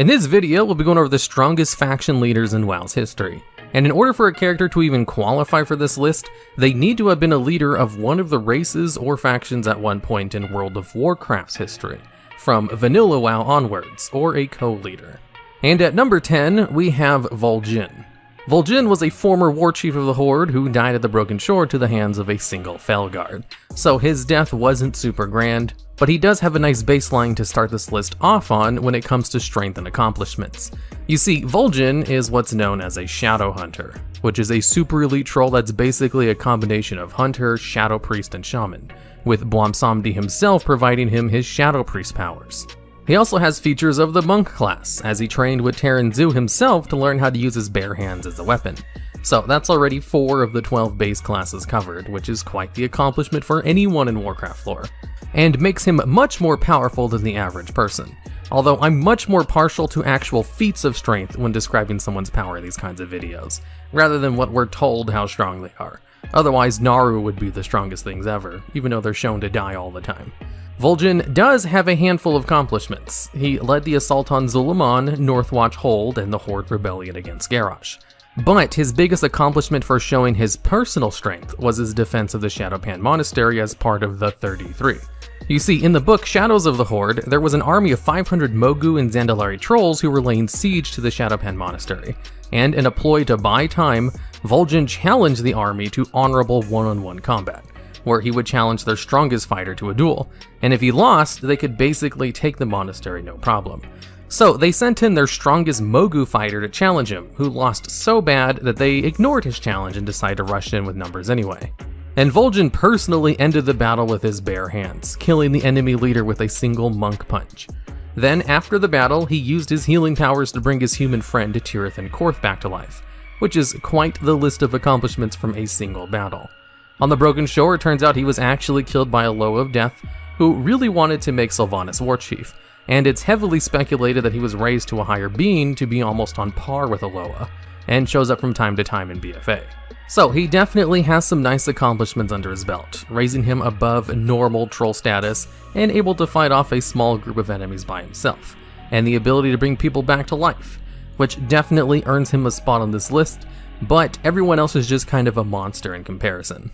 In this video, we'll be going over the strongest faction leaders in WoW's history. And in order for a character to even qualify for this list, they need to have been a leader of one of the races or factions at one point in World of Warcraft's history, from vanilla WoW onwards, or a co-leader. And at number 10, we have Vol'jin. Vol'jin was a former war chief of the Horde who died at the Broken Shore to the hands of a single Felguard. So his death wasn't super grand, but he does have a nice baseline to start this list off on when it comes to strength and accomplishments. You see, Vol'jin is what's known as a Shadow Hunter, which is a super elite troll that's basically a combination of Hunter, Shadow Priest, and Shaman, with Blomsamdi himself providing him his Shadow Priest powers. He also has features of the Monk class, as he trained with Tyrande himself to learn how to use his bare hands as a weapon. So that's already 4 of the 12 base classes covered, which is quite the accomplishment for anyone in Warcraft lore, and makes him much more powerful than the average person. Although I'm much more partial to actual feats of strength when describing someone's power in these kinds of videos, rather than what we're told how strong they are. Otherwise, Naru would be the strongest things ever, even though they're shown to die all the time. Vol'jin does have a handful of accomplishments. He led the assault on Zul'Aman, Northwatch Hold, and the Horde Rebellion against Garrosh. But his biggest accomplishment for showing his personal strength was his defense of the Shadowpan Monastery as part of the 33. You see, in the book Shadows of the Horde, there was an army of 500 Mogu and Zandalari trolls who were laying siege to the Shadowpan Monastery, and in a ploy to buy time, Vol'jin challenged the army to honorable one-on-one combat, where he would challenge their strongest fighter to a duel, and if he lost, they could basically take the monastery no problem. So they sent in their strongest Mogu fighter to challenge him, who lost so bad that they ignored his challenge and decided to rush in with numbers anyway. And Vol'jin personally ended the battle with his bare hands, killing the enemy leader with a single monk punch. Then, after the battle, he used his healing powers to bring his human friend Tirith and Korth back to life, which is quite the list of accomplishments from a single battle. On the Broken Shore, it turns out he was actually killed by a Loa of Death, who really wanted to make Sylvanas war chief, and it's heavily speculated that he was raised to a higher being to be almost on par with a Loa, and shows up from time to time in BFA. So he definitely has some nice accomplishments under his belt, raising him above normal troll status and able to fight off a small group of enemies by himself, and the ability to bring people back to life, which definitely earns him a spot on this list, but everyone else is just kind of a monster in comparison.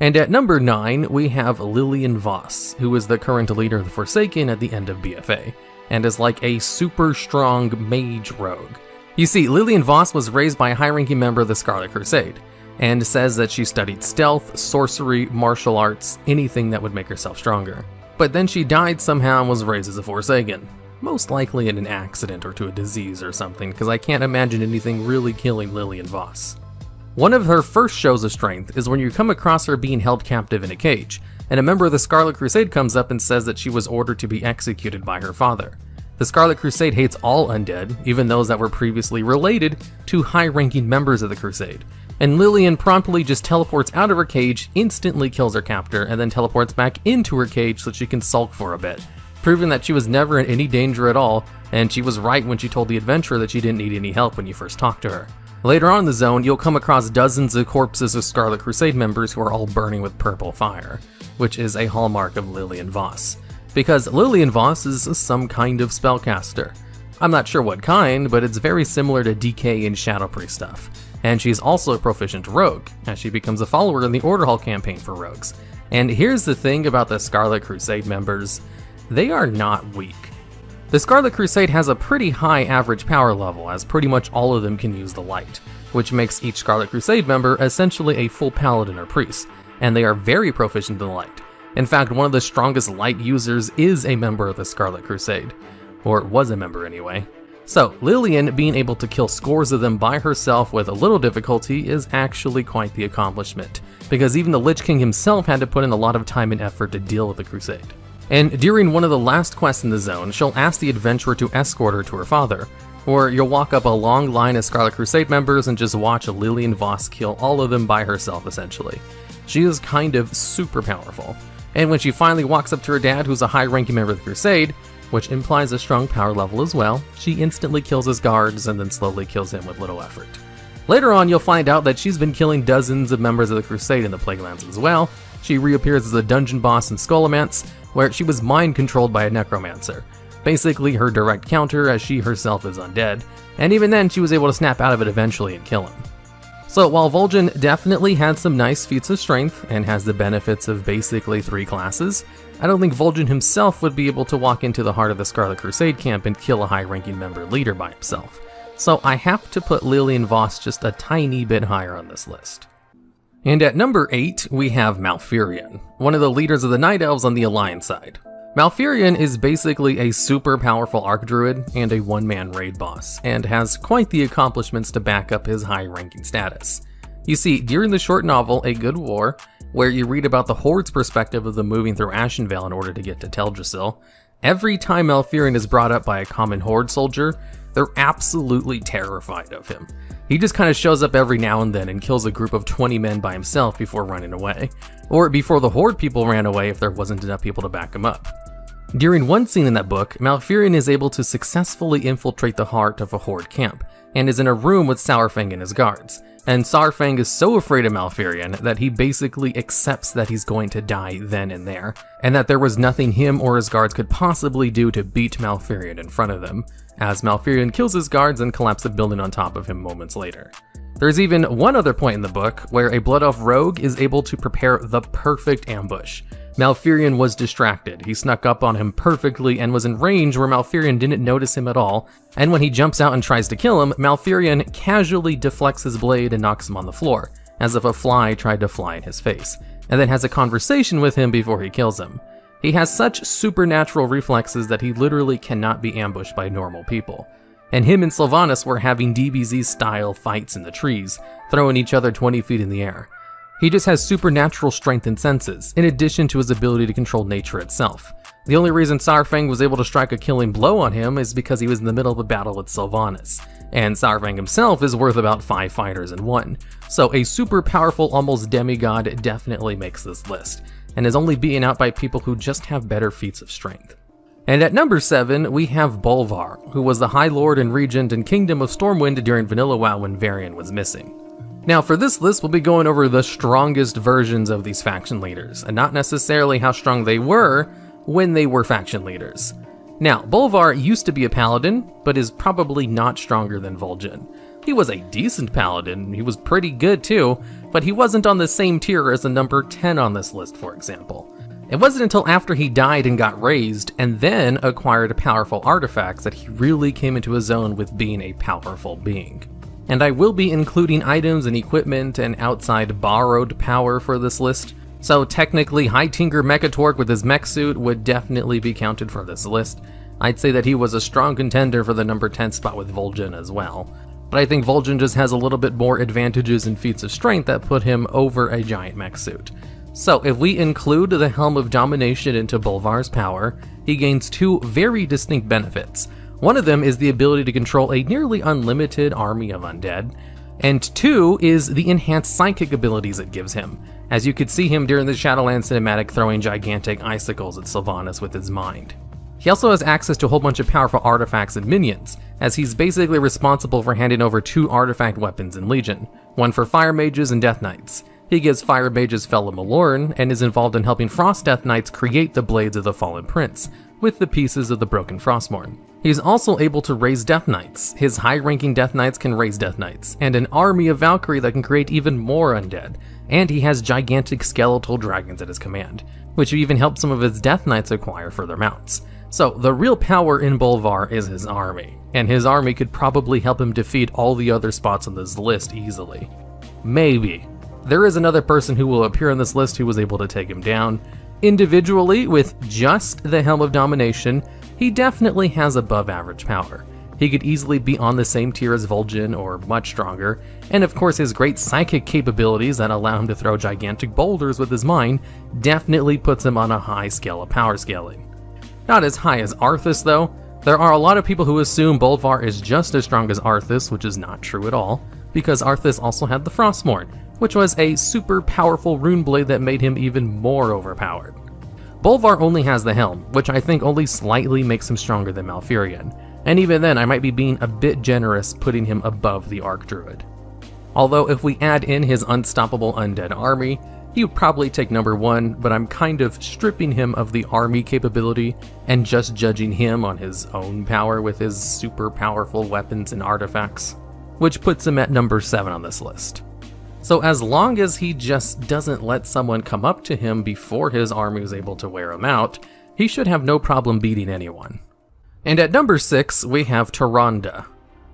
And at number 9, we have Lilian Voss, who is the current leader of the Forsaken at the end of BFA, and is like a super strong mage rogue. You see, Lilian Voss was raised by a high-ranking member of the Scarlet Crusade, and says that she studied stealth, sorcery, martial arts, anything that would make herself stronger. But then she died somehow and was raised as a Forsaken, most likely in an accident or to a disease or something, because I can't imagine anything really killing Lilian Voss. One of her first shows of strength is when you come across her being held captive in a cage, and a member of the Scarlet Crusade comes up and says that she was ordered to be executed by her father. The Scarlet Crusade hates all undead, even those that were previously related to high-ranking members of the Crusade, and Lilian promptly just teleports out of her cage, instantly kills her captor, and then teleports back into her cage so she can sulk for a bit, proving that she was never in any danger at all, and she was right when she told the adventurer that she didn't need any help when you first talked to her. Later on in the zone, you'll come across dozens of corpses of Scarlet Crusade members who are all burning with purple fire, which is a hallmark of Lilian Voss, because Lilian Voss is some kind of spellcaster. I'm not sure what kind, but it's very similar to DK and Shadow Priest stuff, and she's also a proficient rogue, as she becomes a follower in the Order Hall campaign for rogues. And here's the thing about the Scarlet Crusade members, they are not weak. The Scarlet Crusade has a pretty high average power level, as pretty much all of them can use the light, which makes each Scarlet Crusade member essentially a full paladin or priest, and they are very proficient in the light. In fact, one of the strongest light users is a member of the Scarlet Crusade, or was a member anyway. So Lilian being able to kill scores of them by herself with a little difficulty is actually quite the accomplishment, because even the Lich King himself had to put in a lot of time and effort to deal with the Crusade. And during one of the last quests in the zone, she'll ask the adventurer to escort her to her father, or you'll walk up a long line of Scarlet Crusade members and just watch Lilian Voss kill all of them by herself essentially. She is kind of super powerful. And when she finally walks up to her dad, who's a high-ranking member of the Crusade, which implies a strong power level as well, she instantly kills his guards and then slowly kills him with little effort. Later on, you'll find out that she's been killing dozens of members of the Crusade in the Plaguelands as well. She reappears as a dungeon boss in Skullomance, where she was mind-controlled by a necromancer, basically her direct counter as she herself is undead, and even then she was able to snap out of it eventually and kill him. So while Vol'jin definitely had some nice feats of strength and has the benefits of basically 3 classes, I don't think Vol'jin himself would be able to walk into the heart of the Scarlet Crusade camp and kill a high-ranking member leader by himself. So I have to put Lilian Voss just a tiny bit higher on this list. And at number 8, we have Malfurion, one of the leaders of the Night Elves on the Alliance side. Malfurion is basically a super powerful Archdruid and a one-man raid boss, and has quite the accomplishments to back up his high-ranking status. You see, during the short novel A Good War, where you read about the Horde's perspective of them moving through Ashenvale in order to get to Teldrassil, every time Malfurion is brought up by a common Horde soldier, they're absolutely terrified of him. He just kind of shows up every now and then and kills a group of 20 men by himself before running away, or before the Horde people ran away if there wasn't enough people to back him up. During one scene in that book, Malfurion is able to successfully infiltrate the heart of a Horde camp, and is in a room with Saurfang and his guards. And Saurfang is so afraid of Malfurion that he basically accepts that he's going to die then and there, and that there was nothing him or his guards could possibly do to beat Malfurion in front of them, as Malfurion kills his guards and collapses a building on top of him moments later. There's even one other point in the book where a Blood Elf rogue is able to prepare the perfect ambush. Malfurion was distracted, he snuck up on him perfectly and was in range where Malfurion didn't notice him at all, and when he jumps out and tries to kill him, Malfurion casually deflects his blade and knocks him on the floor, as if a fly tried to fly in his face, and then has a conversation with him before he kills him. He has such supernatural reflexes that he literally cannot be ambushed by normal people. And him and Sylvanas were having DBZ-style fights in the trees, throwing each other 20 feet in the air. He just has supernatural strength and senses, in addition to his ability to control nature itself. The only reason Saurfang was able to strike a killing blow on him is because he was in the middle of a battle with Sylvanas, and Saurfang himself is worth about 5 fighters in one. So a super powerful, almost demigod definitely makes this list, and is only beaten out by people who just have better feats of strength. And at number 7, we have Bolvar, who was the High Lord and Regent in Kingdom of Stormwind during Vanilla WoW when Varian was missing. Now for this list, we'll be going over the strongest versions of these faction leaders, and not necessarily how strong they were when they were faction leaders. Now, Bolvar used to be a paladin, but is probably not stronger than Vol'jin. He was a decent paladin, he was pretty good too, but he wasn't on the same tier as the number 10 on this list, for example. It wasn't until after he died and got raised, and then acquired powerful artifacts, that he really came into his own with being a powerful being. And I will be including items and equipment and outside borrowed power for this list, so technically High Tinker Mechatork with his mech suit would definitely be counted for this list. I'd say that he was a strong contender for the number 10 spot with Vol'jin as well, but I think Vol'jin just has a little bit more advantages and feats of strength that put him over a giant mech suit. So if we include the Helm of Domination into Bolvar's power, he gains 2 very distinct benefits. One of them is the ability to control a nearly unlimited army of undead, and 2 is the enhanced psychic abilities it gives him, as you could see him during the Shadowlands cinematic throwing gigantic icicles at Sylvanas with his mind. He also has access to a whole bunch of powerful artifacts and minions, as he's basically responsible for handing over 2 artifact weapons in Legion, one for Fire Mages and Death Knights. He gives Fire Mages Fel Malorn, and is involved in helping Frost Death Knights create the Blades of the Fallen Prince, with the pieces of the Broken Frostmourne. He's also able to raise Death Knights. His high-ranking Death Knights can raise Death Knights, and an army of Valkyrie that can create even more undead. And he has gigantic skeletal dragons at his command, which even helps some of his Death Knights acquire further mounts. So the real power in Bolvar is his army, and his army could probably help him defeat all the other spots on this list easily. Maybe. There is another person who will appear on this list who was able to take him down. Individually, with just the Helm of Domination, he definitely has above average power. He could easily be on the same tier as Vol'jin or much stronger, and of course his great psychic capabilities that allow him to throw gigantic boulders with his mind definitely puts him on a high scale of power scaling. Not as high as Arthas though. There are a lot of people who assume Bolvar is just as strong as Arthas, which is not true at all, because Arthas also had the Frostmourne, which was a super powerful rune blade that made him even more overpowered. Bolvar only has the helm, which I think only slightly makes him stronger than Malfurion, and even then I might be being a bit generous putting him above the Archdruid. Although if we add in his unstoppable undead army, he would probably take number 1, but I'm kind of stripping him of the army capability and just judging him on his own power with his super powerful weapons and artifacts, which puts him at number 7 on this list. So as long as he just doesn't let someone come up to him before his army is able to wear him out, he should have no problem beating anyone. And at number 6, we have Tyrande.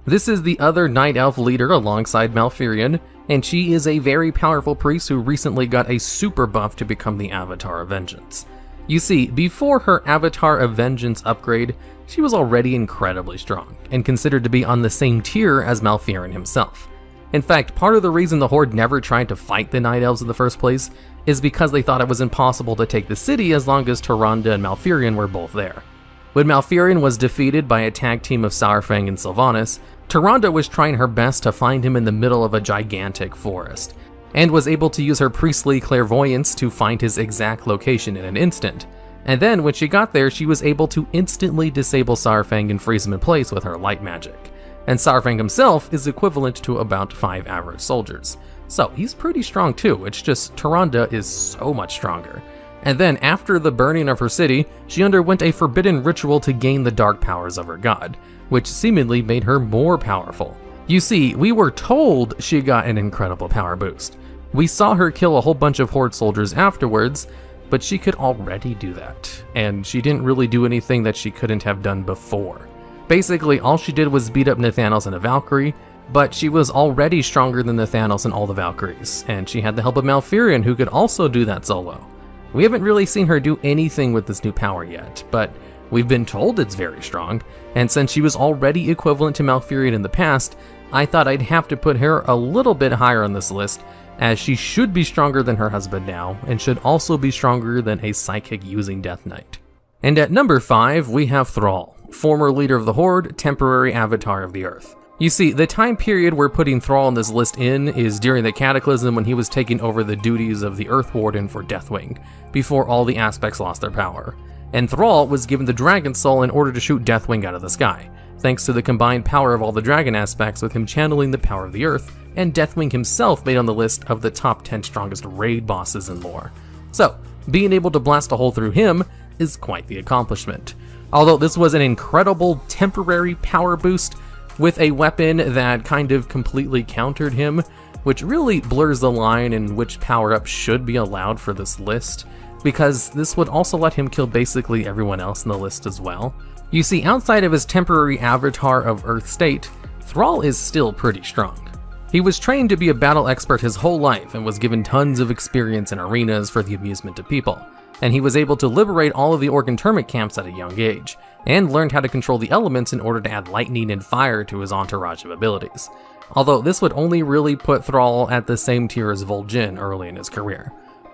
This is the other Night Elf leader alongside Malfurion, and she is a very powerful priest who recently got a super buff to become the Avatar of Vengeance. You see, before her Avatar of Vengeance upgrade, she was already incredibly strong, and considered to be on the same tier as Malfurion himself. In fact, part of the reason the Horde never tried to fight the Night Elves in the first place is because they thought it was impossible to take the city as long as Tyrande and Malfurion were both there. When Malfurion was defeated by a tag team of Saurfang and Sylvanas, Tyrande was trying her best to find him in the middle of a gigantic forest, and was able to use her priestly clairvoyance to find his exact location in an instant. And then when she got there, she was able to instantly disable Saurfang and freeze him in place with her light magic. And Saurfang himself is equivalent to about 5 average soldiers. So he's pretty strong too, it's just Tyrande is so much stronger. And then after the burning of her city, she underwent a forbidden ritual to gain the dark powers of her god, which seemingly made her more powerful. You see, we were told she got an incredible power boost. We saw her kill a whole bunch of Horde soldiers afterwards, but she could already do that, and she didn't really do anything that she couldn't have done before. Basically, all she did was beat up Nathanos and a Valkyrie, but she was already stronger than Nathanos and all the Valkyries, and she had the help of Malfurion, who could also do that solo. We haven't really seen her do anything with this new power yet, but we've been told it's very strong, and since she was already equivalent to Malfurion in the past, I thought I'd have to put her a little bit higher on this list, as she should be stronger than her husband now, and should also be stronger than a psychic using Death Knight. And at number 5, we have Thrall, former leader of the Horde, temporary avatar of the Earth. You see, the time period we're putting Thrall on this list in is during the Cataclysm when he was taking over the duties of the Earth Warden for Deathwing, before all the aspects lost their power. And Thrall was given the Dragon Soul in order to shoot Deathwing out of the sky, thanks to the combined power of all the dragon aspects with him channeling the power of the Earth, and Deathwing himself made on the list of the top 10 strongest raid bosses in lore. So, being able to blast a hole through him is quite the accomplishment. Although this was an incredible temporary power boost with a weapon that kind of completely countered him, which really blurs the line in which power-up should be allowed for this list, because this would also let him kill basically everyone else in the list as well. You see, outside of his temporary avatar of Earth state, Thrall is still pretty strong. He was trained to be a battle expert his whole life and was given tons of experience in arenas for the amusement of people, and he was able to liberate all of the Orc internment camps at a young age, and learned how to control the elements in order to add lightning and fire to his entourage of abilities. Although this would only really put Thrall at the same tier as Vol'jin early in his career.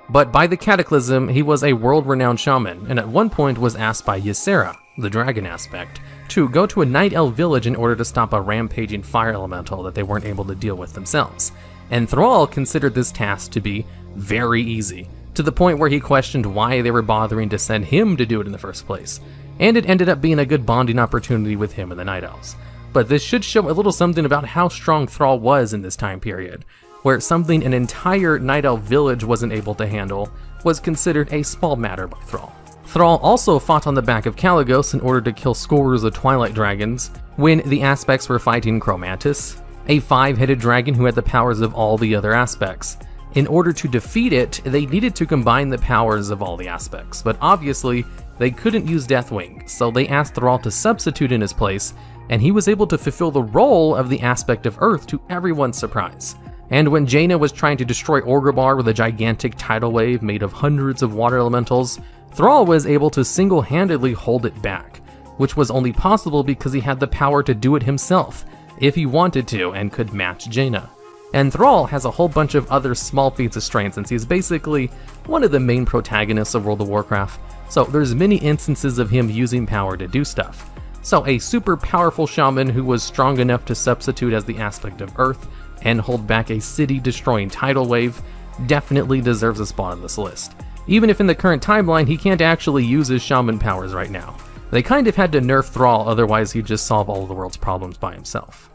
But by the Cataclysm, he was a world-renowned shaman, and at one point was asked by Ysera, the dragon aspect, to go to a Night Elf village in order to stop a rampaging fire elemental that they weren't able to deal with themselves. And Thrall considered this task to be very easy, to the point where he questioned why they were bothering to send him to do it in the first place. And it ended up being a good bonding opportunity with him and the Night Elves. But this should show a little something about how strong Thrall was in this time period, where something an entire Night Elf village wasn't able to handle was considered a small matter by Thrall. Thrall also fought on the back of Caligos in order to kill scores of Twilight Dragons when the aspects were fighting Chromantis, a 5-headed dragon who had the powers of all the other aspects. In order to defeat it, they needed to combine the powers of all the aspects, but obviously they couldn't use Deathwing, so they asked Thrall to substitute in his place, and he was able to fulfill the role of the aspect of Earth to everyone's surprise. And when Jaina was trying to destroy Orgrimmar with a gigantic tidal wave made of hundreds of water elementals, Thrall was able to single-handedly hold it back, which was only possible because he had the power to do it himself, if he wanted to, and could match Jaina. And Thrall has a whole bunch of other small feats of strength since he's basically one of the main protagonists of World of Warcraft, so there's many instances of him using power to do stuff. So a super powerful shaman who was strong enough to substitute as the aspect of Earth and hold back a city-destroying tidal wave definitely deserves a spot on this list. Even if in the current timeline he can't actually use his shaman powers right now. They kind of had to nerf Thrall, otherwise he'd just solve all of the world's problems by himself.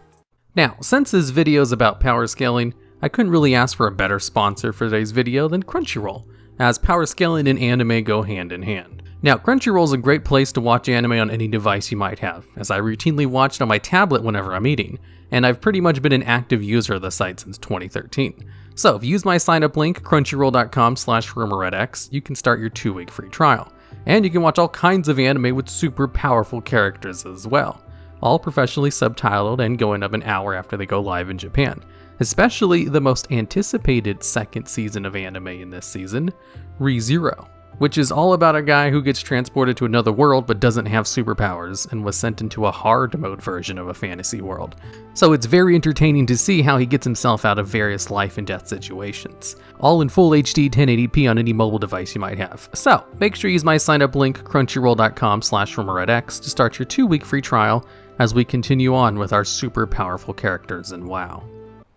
Now, since this video is about power scaling, I couldn't really ask for a better sponsor for today's video than Crunchyroll, as power scaling and anime go hand in hand. Now, Crunchyroll is a great place to watch anime on any device you might have, as I routinely watch it on my tablet whenever I'm eating, and I've pretty much been an active user of the site since 2013. So if you use my sign up link, crunchyroll.com/hirumaredx, you can start your 2-week free trial. And you can watch all kinds of anime with super powerful characters as well, all professionally subtitled and going up an hour after they go live in Japan. Especially the most anticipated second season of anime in this season, Re:Zero, which is all about a guy who gets transported to another world but doesn't have superpowers and was sent into a hard mode version of a fantasy world. So it's very entertaining to see how he gets himself out of various life and death situations, all in full HD 1080p on any mobile device you might have. So make sure you use my sign up link, crunchyroll.com/hirumaredx, to start your 2-week free trial as we continue on with our super powerful characters in WoW.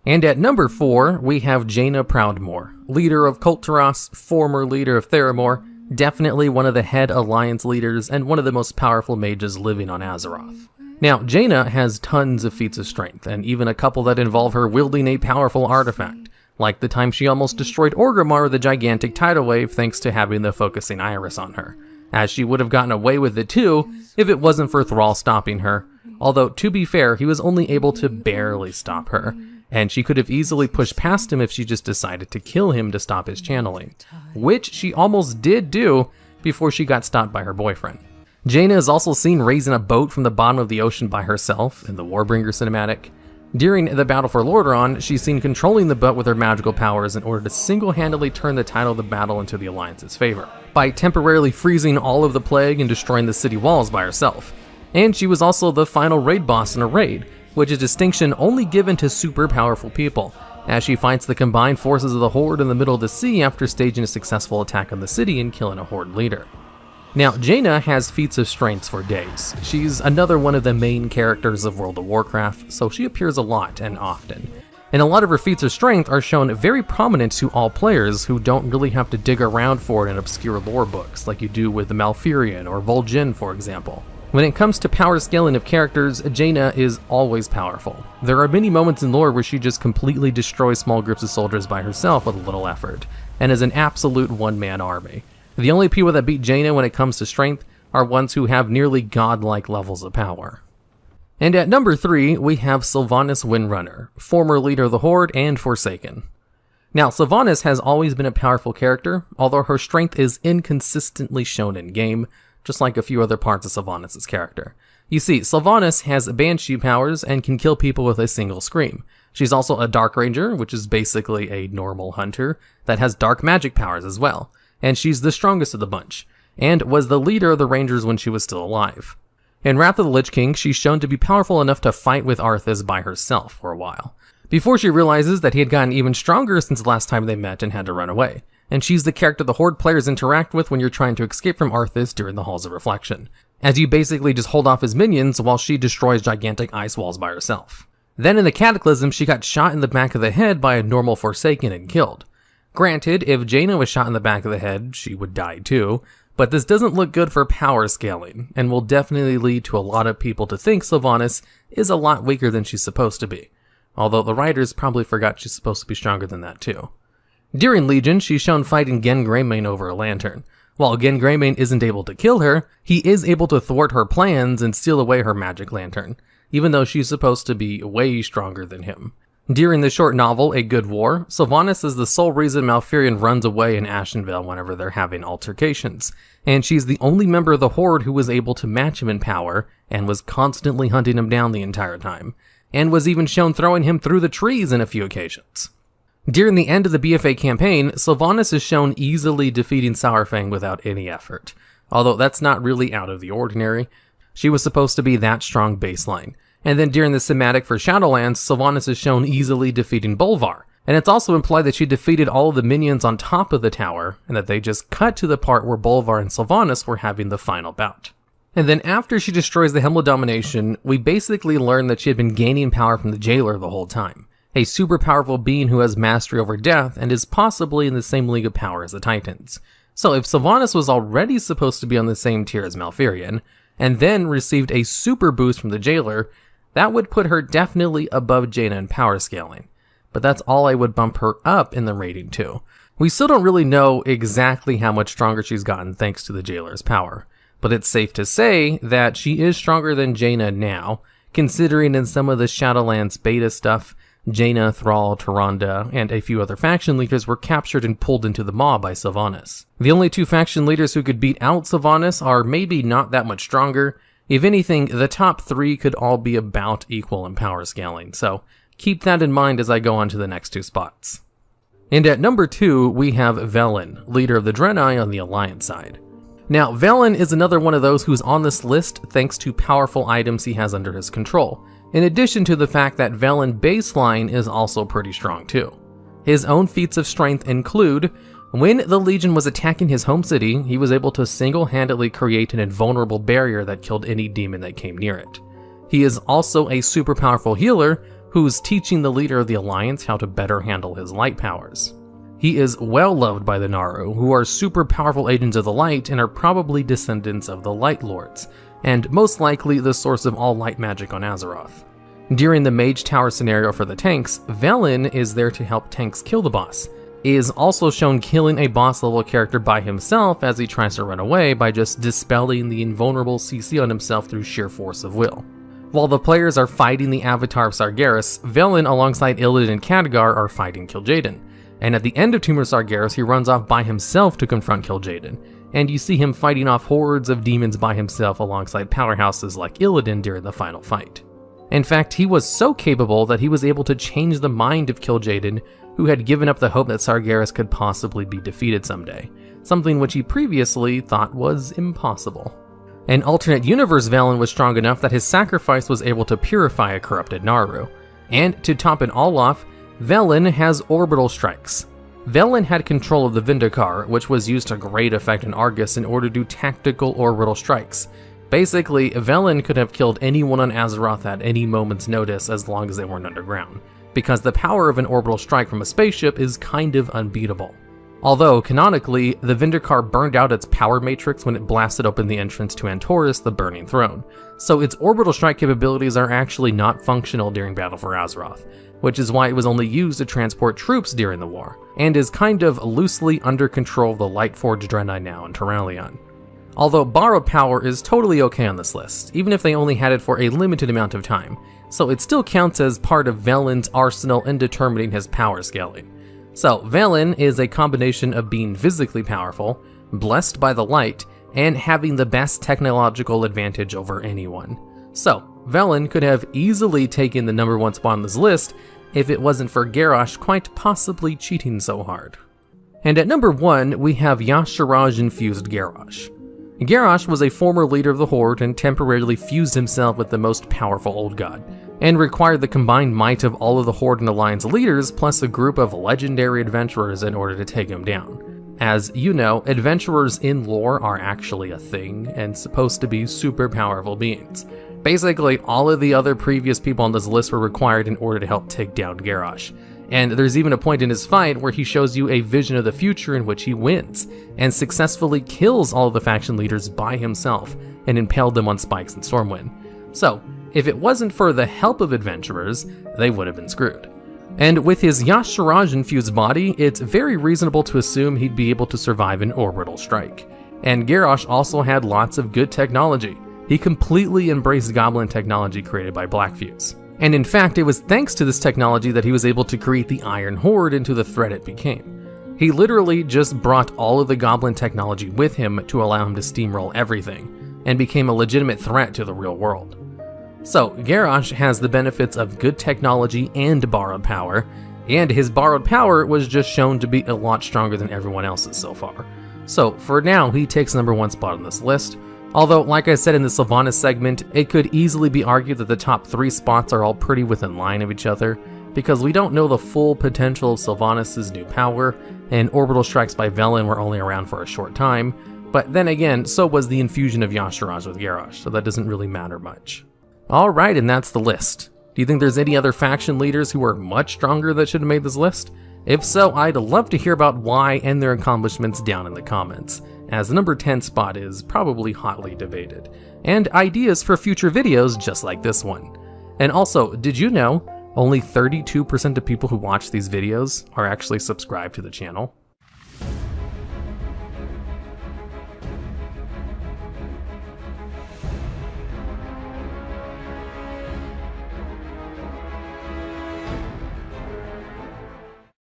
And at number 4, we have Jaina Proudmoore, leader of Kulturas, former leader of Theramore, definitely one of the head alliance leaders and one of the most powerful mages living on Azeroth. Now, Jaina has tons of feats of strength, and even a couple that involve her wielding a powerful artifact, like the time she almost destroyed Orgrimmar with a gigantic tidal wave thanks to having the focusing iris on her, as she would have gotten away with it too if it wasn't for Thrall stopping her, although to be fair, he was only able to barely stop her, and she could have easily pushed past him if she just decided to kill him to stop his channeling, which she almost did do before she got stopped by her boyfriend. Jaina is also seen raising a boat from the bottom of the ocean by herself in the Warbringer cinematic. During the battle for Lordaeron, she's seen controlling the boat with her magical powers in order to single-handedly turn the tide of the battle into the Alliance's favor, by temporarily freezing all of the plague and destroying the city walls by herself. And she was also the final raid boss in a raid, which is a distinction only given to super powerful people, as she fights the combined forces of the Horde in the middle of the sea after staging a successful attack on the city and killing a Horde leader. Now, Jaina has feats of strength for days. She's another one of the main characters of World of Warcraft, so she appears a lot and often. And a lot of her feats of strength are shown very prominent to all players who don't really have to dig around for it in obscure lore books, like you do with the Malfurion or Vol'jin, for example. When it comes to power scaling of characters, Jaina is always powerful. There are many moments in lore where she just completely destroys small groups of soldiers by herself with little effort, and is an absolute one-man army. The only people that beat Jaina when it comes to strength are ones who have nearly godlike levels of power. And at number 3, we have Sylvanas Windrunner, former leader of the Horde and Forsaken. Now, Sylvanas has always been a powerful character, although her strength is inconsistently shown in-game, just like a few other parts of Sylvanas' character. You see, Sylvanas has Banshee powers and can kill people with a single scream. She's also a Dark Ranger, which is basically a normal hunter, that has dark magic powers as well, and she's the strongest of the bunch, and was the leader of the Rangers when she was still alive. In Wrath of the Lich King, she's shown to be powerful enough to fight with Arthas by herself for a while, before she realizes that he had gotten even stronger since the last time they met and had to run away. And she's the character the Horde players interact with when you're trying to escape from Arthas during the Halls of Reflection, as you basically just hold off his minions while she destroys gigantic ice walls by herself. Then in the Cataclysm, she got shot in the back of the head by a normal Forsaken and killed. Granted, if Jaina was shot in the back of the head, she would die too, but this doesn't look good for power scaling, and will definitely lead to a lot of people to think Sylvanas is a lot weaker than she's supposed to be, although the writers probably forgot she's supposed to be stronger than that too. During Legion, she's shown fighting Genn Greymane over a lantern. While Genn Greymane isn't able to kill her, he is able to thwart her plans and steal away her magic lantern, even though she's supposed to be way stronger than him. During the short novel, A Good War, Sylvanas is the sole reason Malfurion runs away in Ashenvale whenever they're having altercations, and she's the only member of the Horde who was able to match him in power, and was constantly hunting him down the entire time, and was even shown throwing him through the trees on a few occasions. During the end of the BFA campaign, Sylvanas is shown easily defeating Saurfang without any effort, although that's not really out of the ordinary. She was supposed to be that strong baseline. And then during the cinematic for Shadowlands, Sylvanas is shown easily defeating Bolvar, and it's also implied that she defeated all of the minions on top of the tower, and that they just cut to the part where Bolvar and Sylvanas were having the final bout. And then after she destroys the Helm of Domination, we basically learn that she had been gaining power from the Jailer the whole time, a super powerful being who has mastery over death and is possibly in the same league of power as the Titans. So if Sylvanas was already supposed to be on the same tier as Malfurion, and then received a super boost from the Jailer, that would put her definitely above Jaina in power scaling. but that's all I would bump her up in the rating to. We still don't really know exactly how much stronger she's gotten thanks to the Jailer's power, but it's safe to say that she is stronger than Jaina now, considering in some of the Shadowlands beta stuff, Jaina, Thrall, Tyrande, and a few other faction leaders were captured and pulled into the maw by Sylvanas. The only two faction leaders who could beat out Sylvanas are maybe not that much stronger. If anything, the top 3 could all be about equal in power scaling, so keep that in mind as I go on to the next 2 spots. And at number 2, we have Velen, leader of the Draenei on the Alliance side. Now, Velen is another one of those who's on this list thanks to powerful items he has under his control, in addition to the fact that Velen baseline is also pretty strong too. His own feats of strength include, when the Legion was attacking his home city, he was able to single-handedly create an invulnerable barrier that killed any demon that came near it. He is also a super powerful healer who's teaching the leader of the Alliance how to better handle his light powers. He is well loved by the Naaru, who are super powerful agents of the light and are probably descendants of the Light Lords, and most likely the source of all light magic on Azeroth. During the Mage Tower scenario for the tanks, Velen is there to help tanks kill the boss. He is also shown killing a boss level character by himself as he tries to run away by just dispelling the invulnerable CC on himself through sheer force of will. While the players are fighting the Avatar of Sargeras, Velen alongside Illidan and Khadgar are fighting Kil'jaeden. And at the end of Tomb of Sargeras, he runs off by himself to confront Kil'jaeden, and you see him fighting off hordes of demons by himself alongside powerhouses like Illidan during the final fight. In fact, he was so capable that he was able to change the mind of Kil'jaeden, who had given up the hope that Sargeras could possibly be defeated someday, something which he previously thought was impossible. An alternate universe Velen was strong enough that his sacrifice was able to purify a corrupted Naaru. And to top it all off, Velen has orbital strikes. Velen had control of the Vindicar, which was used to great effect in Argus in order to do tactical orbital strikes. Basically, Velen could have killed anyone on Azeroth at any moment's notice as long as they weren't underground, because the power of an orbital strike from a spaceship is kind of unbeatable. Although, canonically, the Vindicar burned out its power matrix when it blasted open the entrance to Antorus, the Burning Throne, so its orbital strike capabilities are actually not functional during Battle for Azeroth, which is why it was only used to transport troops during the war, and is kind of loosely under control of the Lightforged Draenei now in Turalion. Although borrowed power is totally okay on this list, even if they only had it for a limited amount of time, so it still counts as part of Velen's arsenal in determining his power scaling. So Velen is a combination of being physically powerful, blessed by the light, and having the best technological advantage over anyone. So Velen could have easily taken the number 1 spot on this list if it wasn't for Garrosh quite possibly cheating so hard. And at number 1, we have Y'Shaarj-infused Garrosh. Garrosh was a former leader of the Horde and temporarily fused himself with the most powerful Old God, and required the combined might of all of the Horde and Alliance leaders plus a group of legendary adventurers in order to take him down. As you know, adventurers in lore are actually a thing and supposed to be super powerful beings. Basically, all of the other previous people on this list were required in order to help take down Garrosh. And there's even a point in his fight where he shows you a vision of the future in which he wins, and successfully kills all of the faction leaders by himself, and impaled them on spikes in Stormwind. So, if it wasn't for the help of adventurers, they would have been screwed. And with his Y'Shaarj-infused body, it's very reasonable to assume he'd be able to survive an orbital strike. And Garrosh also had lots of good technology. He completely embraced goblin technology created by Blackfuse. And in fact, it was thanks to this technology that he was able to create the Iron Horde into the threat it became. He literally just brought all of the goblin technology with him to allow him to steamroll everything, and became a legitimate threat to the real world. So, Garrosh has the benefits of good technology and borrowed power, and his borrowed power was just shown to be a lot stronger than everyone else's so far. So, for now, he takes number 1 spot on this list. Although, like I said in the Sylvanas segment, it could easily be argued that the top 3 spots are all pretty within line of each other, because we don't know the full potential of Sylvanas' new power, and orbital strikes by Velen were only around for a short time, but then again, so was the infusion of Y'Shaarj with Garrosh, so that doesn't really matter much. Alright, and that's the list. Do you think there's any other faction leaders who are much stronger that should have made this list? If so, I'd love to hear about why and their accomplishments down in the comments, as the number 10 spot is probably hotly debated, and ideas for future videos just like this one. And also, did you know Only 32% of people who watch these videos are actually subscribed to the channel.